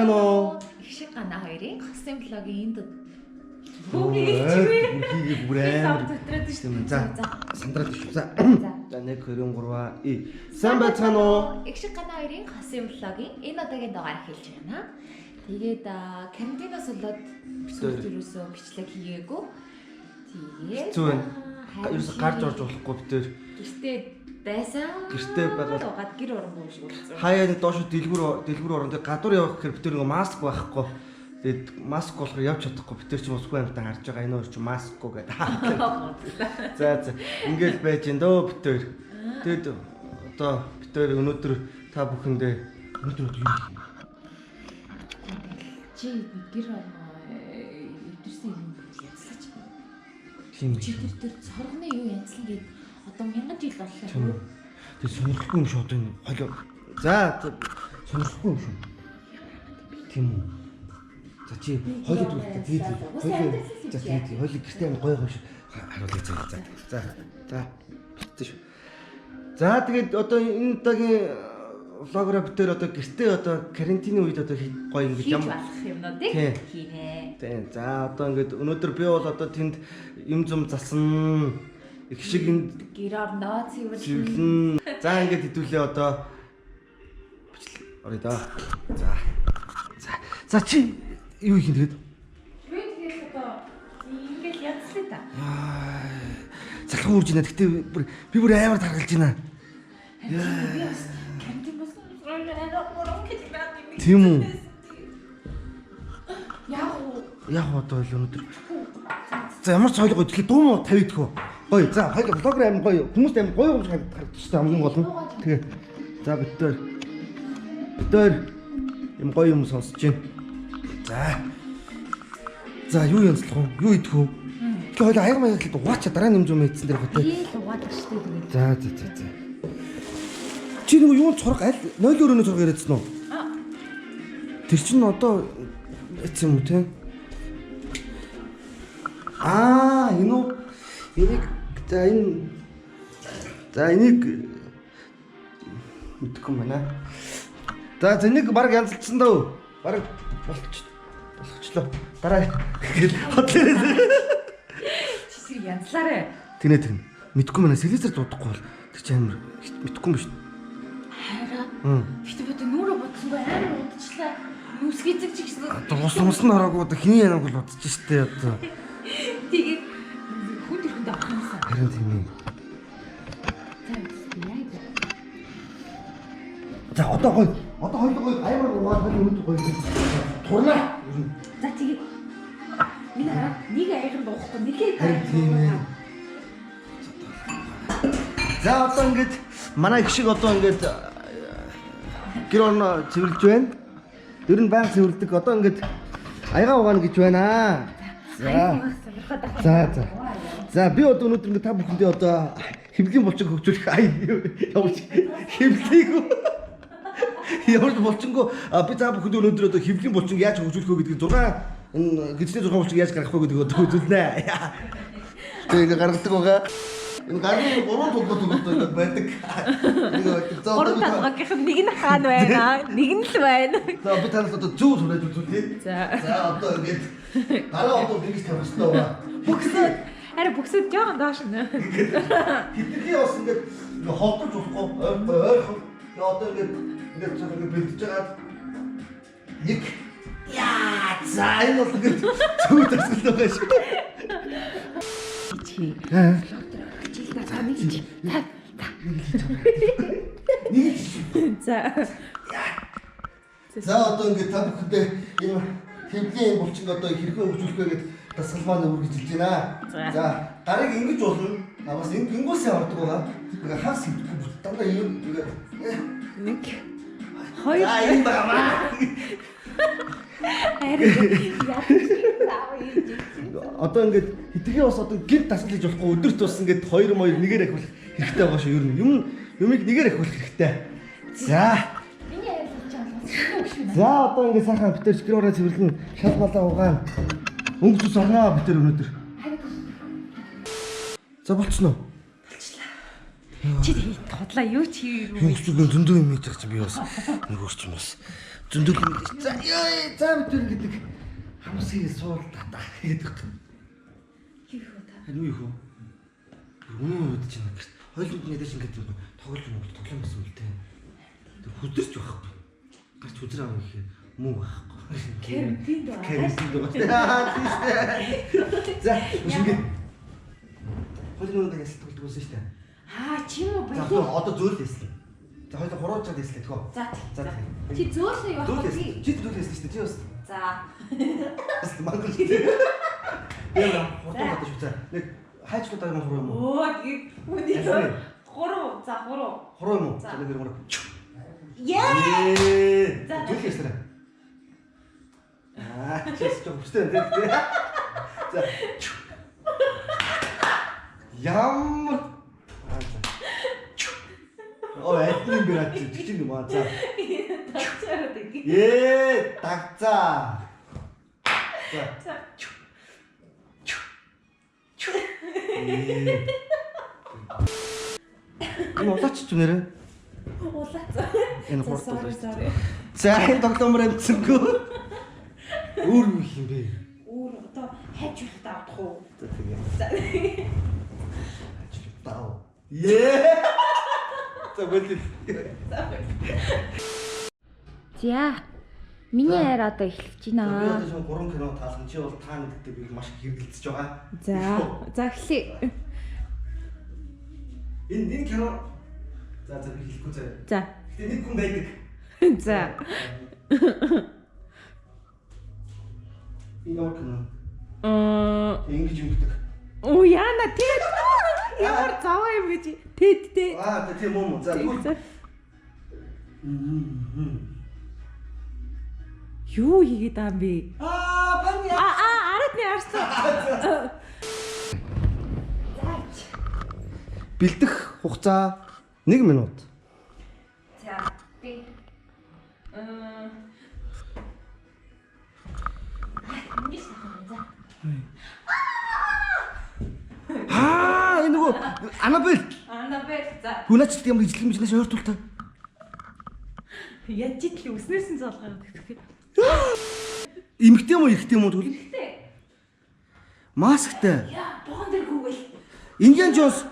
байна уу? Их шиг гана хоёрын хосын блогийн энд Үхийг бүрээр. дотроод шүү. За. Сандраад шүү. За 1 2 3 Сайн байцгаана уу? Их шиг гана хоёрын хосын блогийн энэ удаагийн дугаар хэлж байна. Тэгээд карантиноос болоод бид юусоо бичлэг хийгээгүй. Тэгээд Зүг. Юус гарч орж болохгүй бид тээр. Гэртээ байсан. Гэртээ байгаа. Угаад гэр оронгүй шиг болсон. Хаяа доош дэлгүүр орон дээр гадуур явах гэхээр бид тээр нэг маск байхгүй. Тэгээд маск болохоор явж чадахгүй бид тээр ч Москва амтан харж байгаа энэ өөр чи маскгүй гэдэг. За. Ингээл байж ин дөө бид тээр. Тэгээд одоо бид тээр өнөөдөр та бүхэндээ өнөөдөр юу хийх юм? Чи гэр эвдэрсэн юм янзлаач. Тийм Чи тэр цоргоны юу янзлан гээд одоо 1000 жил боллоо. Тэгээд сонирхолгүй юм шүү одоо энэ холио. За сонирхолгүй юм шүү. Тийм үү. За чи холиод үлдээ тэгээд холио гэртээ амин гоё гоё харуулъя за. Битсэн шүү. За тэгээд одоо энэ удаагийн влогоор бид тээр одоо гэртээ одоо карантины үед одоо гоё ингэж ямар болох юмнуудыг хийнэ. Тийм. За одоо ингээд өнөөдөр би бол одоо тэнд юм зам засан их шиг энд гэр орноо цэвэрлэн. За ингээд хэдүүлээ одоо орё да. За чи юу хийх юм тэгээд? Би тэгээд одоо ингээд янзлаа та. Залхуу үрж байна. Гэтэ би бүр амар таргалж байна. Тийм үү? Яг одоо л өнөдөр. За ямар ч хойлоо тэгэхээр дуу муу тавьдгөө. Гоё. За хойлоо блогер аим гоё. Хүмүүст аим гоё юм шиг харагдчихсан хамгийн гол нь. Тэгээ. За битээр юм гоё юм сонсож байна. За юу янзлах вэ? Юу идэх вэ? Тэгээ хойлоо аяга маяг л угаачаа дараа нэмж юм ийдсэн дээр хөтэ. Би л угаадаг штэ тэгээд. За. Чи нэг юу цорог аль 0 өрөөний цорог яриадсан уу? Тэр чинь одоо эцэм үү те? Энэ үү? Энийг энийг мэдгүй юм байна. За энийг баг янзлцсан дөө. Баг болчихлоо. Дараа хотлоо. Чи янзлаарэ. Тэнэ. Мэдгүй юм байна. Селезер дуудахгүй бол тэр чинь амар мэдгүй юм биш. Хараа. Гэтэ бод нүрэ бодсонгүй амар удчихлаа. Нүсгэцэг ч гэсэн. Одоо ус нь хараагүй одоо хиний янаг бол бодож штэ одоо. Тэгээд хүн төрөнд авахнасаа. Харин тийм ээ. За одоо гоё. Одоо хоёул гоё аймар угаад өнөд гоё. Турнаа. За тэгээд энэ хараа нэг аягаар дуухгүй нэгээ. Харин тийм ээ. За одоо ингэж манай их шиг одоо ингэж гэр орно цэвэрлж байна. Ер нь байнга цэвэрлдэг. Одоо ингэж аяга угаана гэж байна. За би одоо өнөөдөр ингэ та бүхэндээ одоо хэвлэлийн булчинг хөгжүүлэх явж хэвлэгийг ямар ч булчингүй би та бүхэнд өнөөдөр одоо хэвлэлийн булчинг яаж хөгжүүлэх вэ гэдгийг 6 энэ гизний 6 булчинг яаж гаргах вэ гэдгийг одоо үзүүлнэ. Тэгээ гаргадаг байгаа. Энэ гарны 3 тоглоод өгдөг байдаг. Гурван тавгах нэг нь хаана байна? Нэг нь л байна. За би танаас одоо зөв сураад үзүүлье. За одоо ингэж гараа одоо ингэж тавьчихсан байгаа. Бөхсөд жоохон доош нэ. Хитрхи бас ингэж холдож болохгүй ойрхон. Одоо ингэж цаага бэлдэж байгаа. Нэг за энэ бол ингэж зөв тасгал байгаа шүү. Чи. За одоо ингээд та бүхэндээ энэ хэвлэлийн булчинг одоо хэрхэн хөгжүүлэх вэ гэдэг дасгал маань үргэлжилж байна. За гарыг ингэж болно. Бас ингэнгүүсээ ордог байгаа. Тэгээ хагас хэвдэх дандаа юм нэг хоёр юм байна. Одоо ингээд хитрхи бас одоо гинт дасгал хийж болохгүй өдөрт бас ингээд 2 2 нэгээр ахиулах хэрэгтэй байгаа шүү. Ер нь юмыг нэгээр ахиулах хэрэгтэй. За одоо ингээд сайхан битэр скророо цэвэрлэн шал малаа угаана. Өнгө цус орноо битэр өнөөдөр. За болчихно уу? болчлаа. Чи тодлаа юу ч хийгээгүй. Юу ч үгүй зөндөө юм хийж байгаа чи би бас нөгөө ч юм бас зөндөө юм хийж. За яа за битэр гэдэг хамсыг суул татаа гэдэг. Юу вэ та? Юу юу? Үнэн үед чинь гэрт хойлонд нэгдэж ингэж юм тоглоом гэсэн үлтэй. Тэг хүдэрч байхгүй. Гарч хүдэр авах гэхээр муу байхгүй. Карантинд байгаа. Карантинд байгаа. За үшингээ. Хойлонд нэгдэж тоглоом шүү дээ. Чим үү За баялаа. одоо зөөлөөслээ. За хоёул гурван цаг дэслээ тгөө. За. Чи зөөлөө явах гэж. Чи зөөлөөслээ шүү дээ. Чи бас. За. Бас мангал шүү дээ. Яа, хурдан гадаж шүү. Нэг хайчлууд байгаа юм хуруу юм уу? Оо тэгээд үний гурав. За гурав. Хуруу юм уу? За нэг гурав. Яа. За. Зөөлөөслээ. Чис чөмстэй дээ. За. Ям. Эдний бират чичиг юм аа. За. Тачаараад игээ. Тагцаа. За. Энэ улаач ч нэрэ. Улаац. Энэ хурд улаач. Sorry. За энэ тоглоомор амтсангүй. Өөр юу юм бэ? Өөр одоо хайж байх таавах уу? За тэгээ. За. Таа. Ее. За болил. За. Миний хайр одоо эхэлж Би байна. одоо schon 3 кино таалсан чи бол та нэгтэй би маш их хэрэгэлцэж байгаа. За эхлэе. Энэ кино за би хэлэхгүй заяа. За. Гэтэ нэг хүн байдаг. За. Энэ ямар кино? Ингэж юмдаг. Оо яана тэгээд ямар заваа юм гэж тэд. Тийм юм. За тэгвэл юу хийгээд байгаа юм бэ? пани. Араад не арсан. Бэлдэх хугацаа 1 минут. За би ингэж санаа. Энэ нөгөө Анабель. Анабель за. Хүнаач юм ижлэг мжнээс ойртуул та. Яаж итл үснээс нь залгаад гэх. Имэгтэй юм уу, эрэгтэй юм уу тэгвэл? Ихтэй. Масктай. Яа, боон дээр гүгэл. Индиан Джонс.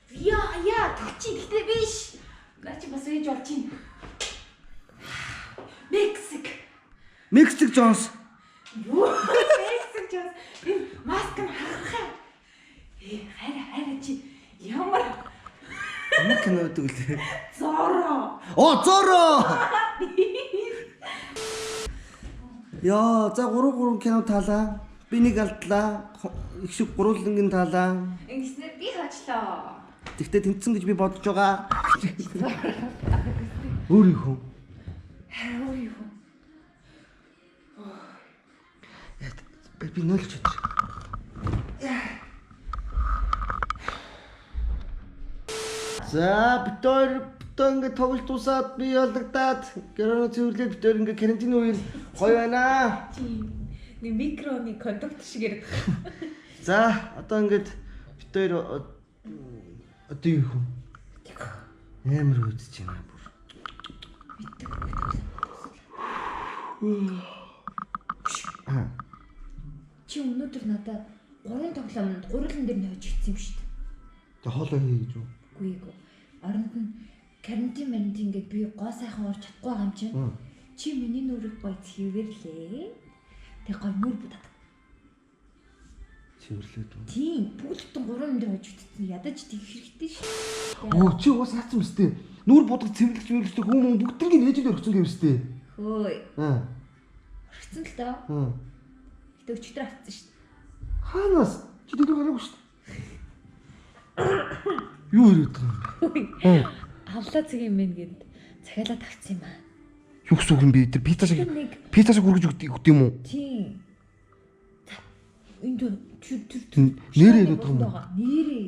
Яа, төгчи ихтэй биш. Наа чи бас ээж болж байна. Мексик Джонс. Юу? Мексик Джонс. Энэ маск нь харахаа. Хараа чи ямар Ямар кино гэдэг вэ? Зоро. Зоро. Яа, за 3 кино таалаа. Би нэг алдлаа. Их шиг гурвангийн таалаа. Ингэснээр би хаачлаа. Тэгтээ тэнцсэн гэж би бодож байгаа. Өөрийнхөө. Хараа юу? Би нөлж чадчих. За битээр ингээ тоглолт усаад би ялдагдаад коронавирус цэвэрлээд битээр ингээ карантин үеэр гоё байна. Чи нэг микроны кондукт шиг ярих. За одоо ингээд битээр одоо юу юм? Амар үдэж байна бүр. Чи өнөөдөр надад 3 тоглоомд гурван дээр нөөж ирсэн юм шүү дээ. Тэг хоолой хий гэж үү? Үгүй. Оронд нь карантин ингээд би гоо сайхан орж чадахгүй байгаа юм чинь. Чи миний нүрийг гоё цэвэрлээ. Тэг гоё нүр будаад. Цэвэрлээд үү? Тийм, бүгдтэн 3 дээр хожиж утсан. Ядаж тийх хэрэгтэй шүү. Оо чи уус хаацсан мэт. Нүур бодог цэвэрлэж хүмүүс бүгднийг нээж өргөцсөн юм мэт. Хөөе. Орчихсон л доо. Гэтэ өчтөр авцсан шүү. Хаанаас? Чи дөрөв гараагүй шүү. Юу ирээд байгаа юм бэ? Авлаа цэг юм байна гэд захиалаад авцсан юм аа. Юу гэсэн үг юм бэ? Тэр пицца шиг хүргэж өгд юм уу? Тийм. Энд тэр нэрээ ирээд байгаа юм уу? Нэрээ.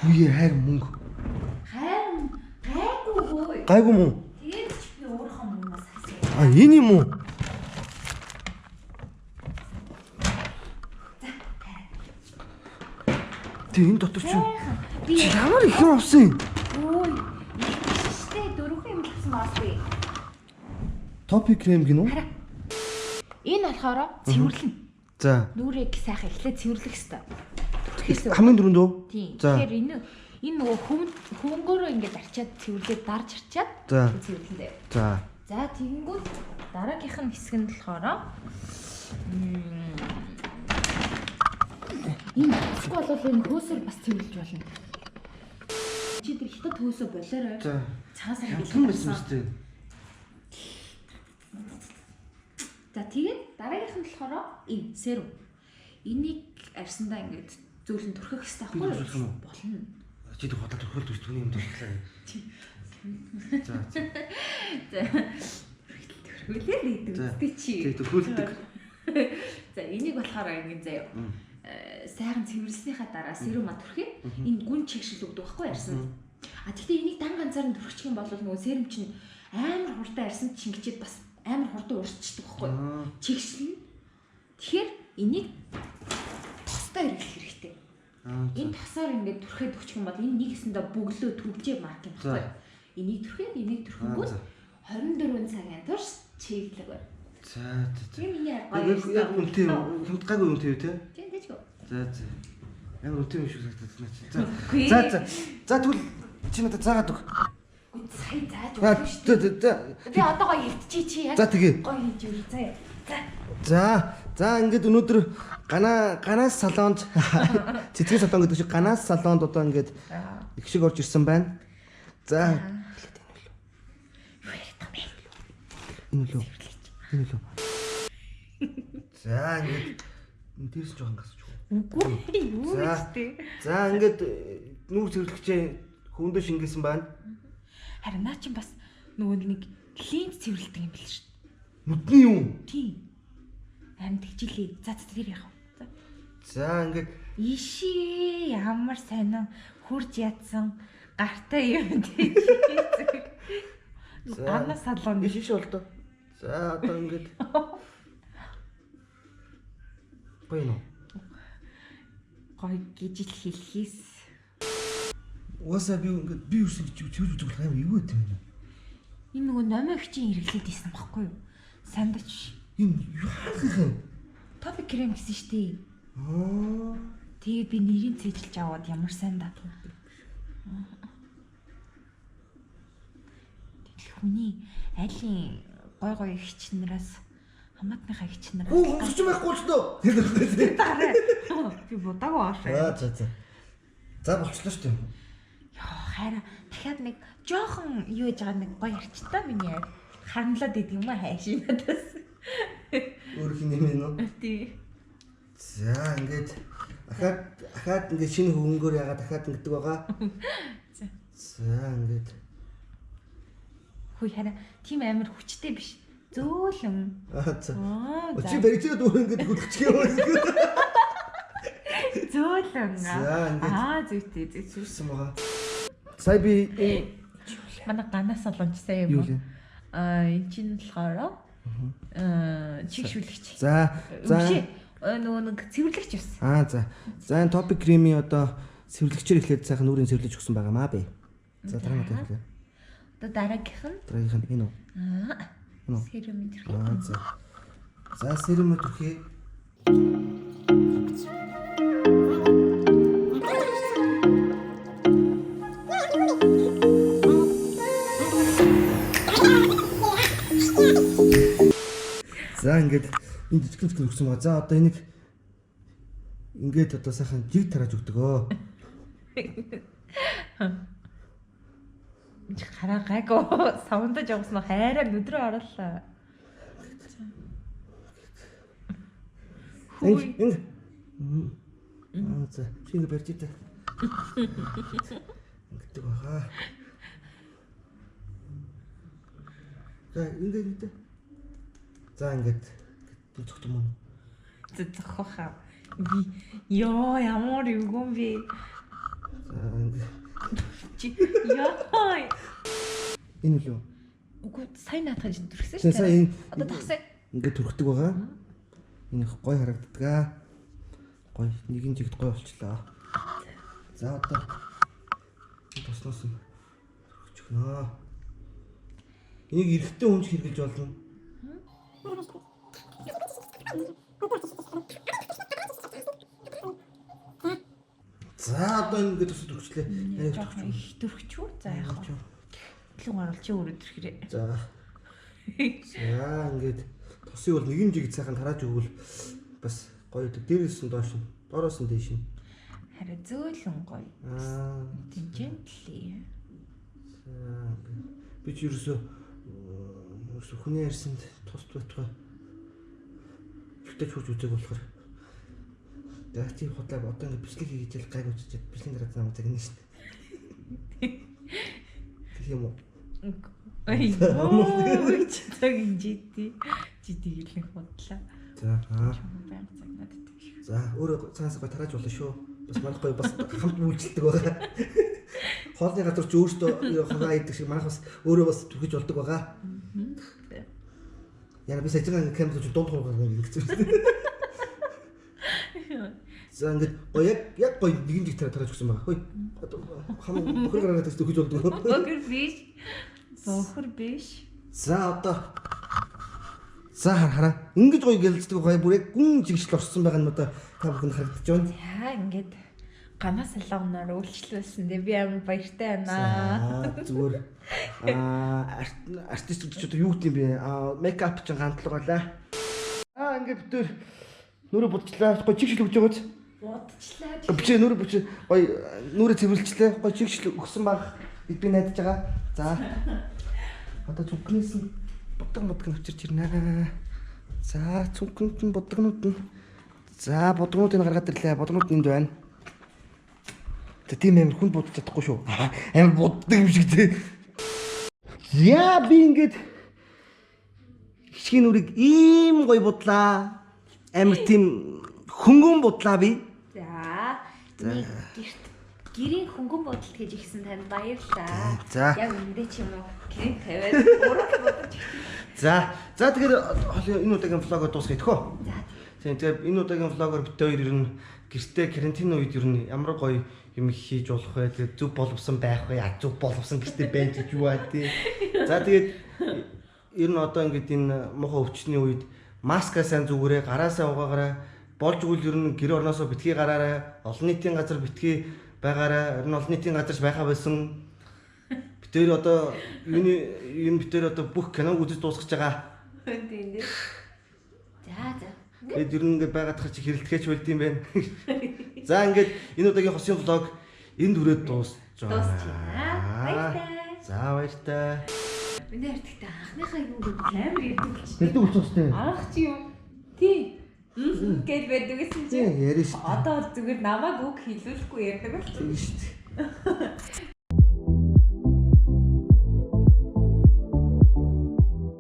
Хүүе хайр мөнгө. Хайр гайгүй. Гайгүй мүү? Тэгээд ч би өөрийнхөө мөнгөөс хасаа. Энэ юм уу? Тэг энэ дотор чи ямар их юм авсан юм? Ой. Ихтэй дөрвөн юм болсон баас би. Топи крем гинөө. Хараа. Энэ болохоор цэвэрлэн. За. Нүрийг сайхан эхлээд цэвэрлэх хэрэгтэй. Хамгийн дөрөнд үү? Тийм. За. Тэгэхээр энэ нөгөө хөвөнгөөрөө ингээд арчаад цэвэрлээд дарж арчаад цэвэрлэндээ. За. За тэгэнгүүт дараагийнх нь хэсэг нь болохоор энэ хэсэг бол энэ хөөсөр бас цэвэрлж болно. Чи тэр хятад хөөсөө болоорой. За. Цаасаар Хямдхан байсан шүү дээ. За тэгээд дараагийнх нь болохоор энэ серум. Энийг арьсандаа ингээд зөөлөн түрхэх хэрэгтэй байхгүй юу? Болно. Чи тэр худал төрхөлт үст түүний юм туршлаа. За. Төрхөлөө нэгдэг үстэй чи. Тэг төрхөлдөг. За энийг болохоор ингэ заяа. Сайхан цэвэрлснийхаа дараа серума түрхээ. Энэ гүн чигшил өгдөг байхгүй арьсан. А тэгтээ энийг дан ганцаар нь түрхчих юм бол нөгөө серум чинь амар хурдан арьсан чингчээд бас амар хурдан урсчдаг байхгүй юу? Чигшил. Тэгэхээр энийг тостой хэрэглэх хэрэгтэй. Энэ тосоор ингээд түрхээд өгчих юм бол энэ нэг хэсэндээ бөглөө төгжээ марк юм байхгүй юу? Энийг түрхэнгүүт 24 цагийн турш чиглэг байна. За. Тийм миний гоё. Яг үнтэй хямдгаагүй үнтэй тий? Тийм дэжгүй. За. Ямар үнтэй юм шиг санагдаад байна. За. За тэгвэл чи надад заагаад өг. Үгүй сайн зааж өгөх шүү дээ. Би одоо гоё илтчий чи яг. За тэгээ. Гоё хийж өгье заяа. За. За ингээд өнөөдөр ганаас салонд цэцгийн салон гэдэг шиг ганаас салонд одоо ингээд их шиг орж ирсэн байна. За. Энэ лөө. За ингээд дээрс жоохон гасч өгөө. Үгүй юу гэжтэй. За ингээд нүүр цэвэрлэгчээ хөвөндөө шингээсэн байна. Харин наа чинь бас нөгөө нэг линз цэвэрлдэг юм биш шүү. Нүдний юм. Тийм. Харин тэгжилээ. За тэр яах вэ? За ингээд ишээ ямар сайн хурж ядсан гартай юм тийм. Ганаа салон ишиш болдоо. За одоо ингээд гоё нөө. Гоё гэж л хэлхийс. Уусаа би ингээд би үсэг чивж үзэх юм юу гэдэг юм. Энэ нөгөө номогчийн хэрэглээд исэн баггүй юу? Сандвич. Энэ юу хаах юм? Топик крем гэсэн шүү дээ. Аа. Тэгээд би нэрийг цээжилж аваад ямар сайн да. Тэгэл хүний айлын гой гой ихчнээс хамаатныхаа ихчнээс Үгүй байхгүй ч дөө. Дараа. Би будаагүй аашаа. За. За болчихлоо шүү дээ. Яа хараа дахиад нэг жоохон юу яж байгаа нэг гоё арчтаа миний яа. Харамлаад идэв юм аа хайшин надаас. Өөр хин юм нөө. Тий. За ингээд ахаад ингээд шинэ хөвөнгөөр ягаад дахиад ингэдэг байгаа. За ингээд Хүй хараа тийм амар хүчтэй биш. Зөөлөн. за. Чи барьцаа дүүр ингээд хөдөлчих юм байна. Зөөлөн. Зүйтэй. Зүйтэй. Байгаа. Сая би Манай ганаас олончсан юм уу? Энэ чинь болохоор чигшүүлэгч. За. Нөгөө нэг цэвэрлэгч бас. За. За энэ топик кремийн одоо цэвэрлэгчээр эхлээд сайхан нүрийн цэвэрлэж өгсөн байгаа маа бэ. За дараа нь хэлээ. Одоо дараагийнх нь. Дараагийнх нь энэ үү? Серум төрхий. За. За серум төрхий. За ингээд энэ жижиг өгсөн байгаа. За одоо энийг ингээд одоо сайхан жиг тарааж өгдөгөө. Хараа гайгүй савндаж явсан нь хайраа нүдрөө оруулаа. Ингэ. За шинэ барьж итэ. Ингэдэг баха. За ингэ. За ингээд зүгтэн мөн. Зохохоо. Би ёо ямар юм бэ? За ингэ. Яа. Энэ лөө. Үгүй сайн наатах чинь төрсөн шүү дээ. Сайн энэ одоо тагсаа ингээд төрхдөг байгаа. Энэ их гой харагддаг аа. Гой нэгэн жигд гой болчлаа. За одоо тусноос Энийг эрэгтэй хүн ч хэрглэж болно. За одоо ингээд төсөд өгчлээ. Их төрөгчүү. За яах вэ? Илүү гарал чи өөрөө төрхрээ. За. За ингээд тосыг бол нэгэн жиг сайхан тарааж өгвөл бас гоё өдөг. Дээрээс нь доош нь, доороос нь дээш нь. Харин зөөлөн гоё. Тэнцэнтлээ. За би ч ерөөсөө хүний ярьсанд тус байтугай. Ихтэй хурж үзэг болохоор. За чи худлаа одоо ингээд бичлэг хийж гайг үзчихээд бишлийн дараа замаа загнана шүү дээ. Тэг юм уу? Ой. Чи цаг инжити. Чи тэгэлэн худлаа. За байнга загнаад идэх. За өөрөө цаанаас гой тарааж болно шүү. Бас манайх гой бас хамт үйлчлдэг байгаа. Хоолны газар ч өөртөө хоноо идэх шиг манайх бас өөрөө бас түгэж болдог байгаа. Яна би сэтгэн камер ч дунд хургах гэж хэлсэн. За ингээд яг гоё нэгэн жиг тарааж өгсөн байгаа. Хөөе. Хамаг бохор гараад тест өгч болдог. Бохор биш. Бохор биш. За одоо хараа. Ингэж гоё гэлцдэг гоё бүр яг гүн жигшил орсон байгаа нь одоо та бүхэнд харагдаж байна. За ингээд ганаа салгоноор үйлчлүүлсэн. Би амар баяртай байна. Зүгээр артист гэж одоо юу гэдэг юм бэ? Мейкап ч гантлуугалаа. Ингээд бид төр нүрэ будчлаа. Гоё жигшил өгч байгааз. Будчлаа. Бичээ нүрэ гоё нүрэ цэвэрлжлээ. Гоё жигшил өгсөн баг. Би найдаж байгаа. За. Одоо зүгнээс нь бодог авчирч ирнэ. За цүнхэнд нь бодогнууд нь. За бодогнуудыг гаргаад ирлээ. Бодогнууд энд байна. Тийм амар хүнд будаж чадахгүй шүү. Амар буддаг юм шиг тий. Яа би ингээд хичгийн нүрийг ийм гоё будлаа. Амар тийм хөнгөн будлаа би. Нэг гэрийн хөнгөн бодолт гэж ихсэн танд баярлалаа. За. Яг үндэ ч юм уу гэрийн тавиад ураг бодож. За тэгэхээр энэ удаагийн влогоо дуусгая тэхөө. За. Тийм тэгээ энэ удаагийн влогоор бид хоёр ер нь гэртээ карантин үед ер нь ямар гоё юм хийж болох вэ? Тэгээ зөв боловсон байх вэ? Зөв боловсон гэртээ байна гэж юу аа тий. За тэгээд ер нь одоо ингээд энэ мохоо өвчтний үед маска сайн зүгээрээ, гараасаа угаагаарай. Болж игэл ер нь гэр орноосоо битгий гараарай. Олон нийтийн газар битгий байгаарай. Ер нь олон нийтийн газарч байхаа байсан. Битээр одоо битээр одоо бүх киног үзэж дуусгаж байгаа. Тийм дээ. За. Тэгээд ер нь ингээд байгаад тахчих чи хэрэлдэхээч болд юм байна. За ингээд энэ удаагийн хосын влог энд хүрээд дуусчихлаа. Баяртай. За баяртай. Миний артиктай анхныхаа юу гэдэг амар ярьдаг болчих. Ярьдаг болчихсон. Анх чи юу? Тий. Гэж байдаг гэсэн чи. Ярина шүү. Одоо зүгээр намайг үг хэлүүлэхгүй ярьдаг болчих. Тийм шүү.